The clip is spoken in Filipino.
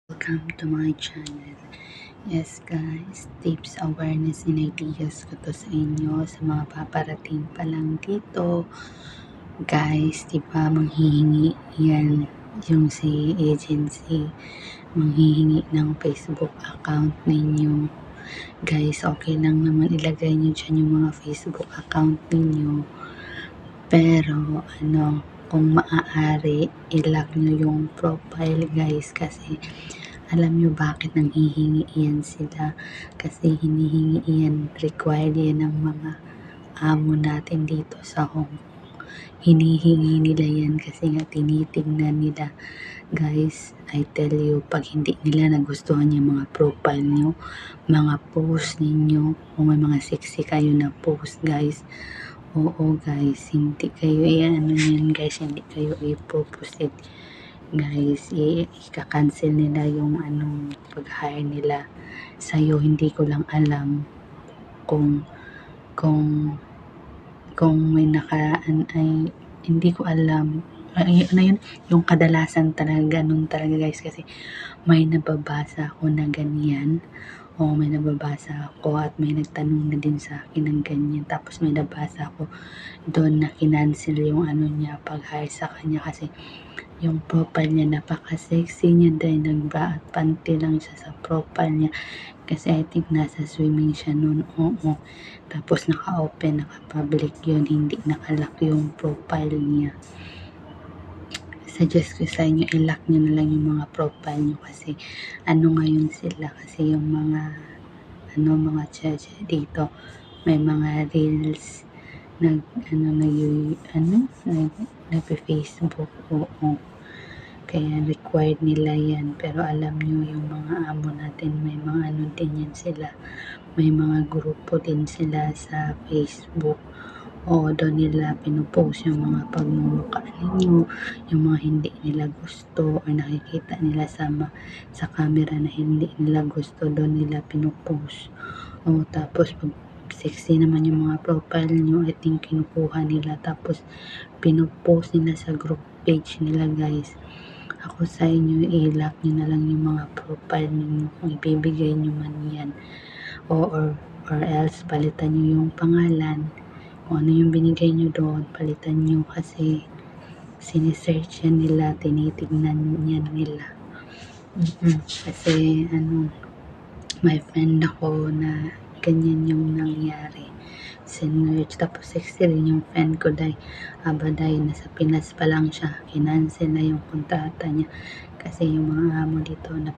Welcome to my channel. Yes guys, tips, awareness, and ideas ko to sa inyo sa mga paparating pa lang dito. Guys, diba manghihingi yan yung si agency, manghihingi ng Facebook account ninyo. Guys, okay lang naman ilagay nyo dyan yung mga Facebook account ninyo. Pero kung maaari, i-lock nyo yung profile guys, kasi alam nyo bakit nanghihingi yan sila? Kasi hinihingi yan, required yan ng mga amo natin dito sa Hong Kong. Hinihingi nila yan kasi nga tinitingnan nila. Guys, I tell you, pag hindi nila nagustuhan yung mga profile nyo, mga post ninyo, kung may mga sexy kayo na post guys, oo guys, hindi kayo yan guys, hindi kayo i-proceed guys, ika-cancel nila yung pag-hire nila sa'yo. Hindi ko lang alam kung may nakaraan ay hindi ko alam yun, yung kadalasan talaga ganun talaga guys, kasi may nababasa ako na ganyan. May nababasa ako at may nagtanong na din sa akin ng ganyan. Tapos may nabasa ako doon na kinancel yung niya, pag-hire sa kanya, kasi yung profile niya napaka-sexy niya dahil nag-bra at panty lang siya sa profile niya. Kasi I think nasa swimming siya noon. Oo. Tapos naka-open, naka-public yun, hindi naka-lock yung profile niya. Suggest ko sa inyo, i-lock nyo na lang yung mga profile nyo, kasi ngayon sila, kasi yung mga mga cheche dito, may mga reels nag-Facebook. Oo. Kaya required nila yan. Pero alam nyo, yung mga amo natin, may mga din yan sila. May mga grupo din sila sa Facebook. O doon nila pinupost yung mga pagmumukha ninyo, yung mga hindi nila gusto or nakikita nila sa camera na hindi nila gusto, doon nila pinupost. Tapos pag sexy naman yung mga profile nyo, I think kinukuha nila, tapos pinupost nila sa group page nila guys. Ako sa inyo, i-lock nyo na lang yung mga profile ninyo kung ibibigay nyo man yan, or else palitan nyo yung pangalan. Kung ano yung binigay nyo doon, palitan nyo, kasi sinisearch yan nila, tinitignan yan nila. Kasi may friend ako na ganyan yung nangyari. Sinerch, tapos sexy rin yung friend ko dahil nasa Pinas pa lang siya, kinancel na yung kontrata niya kasi yung mga amo dito na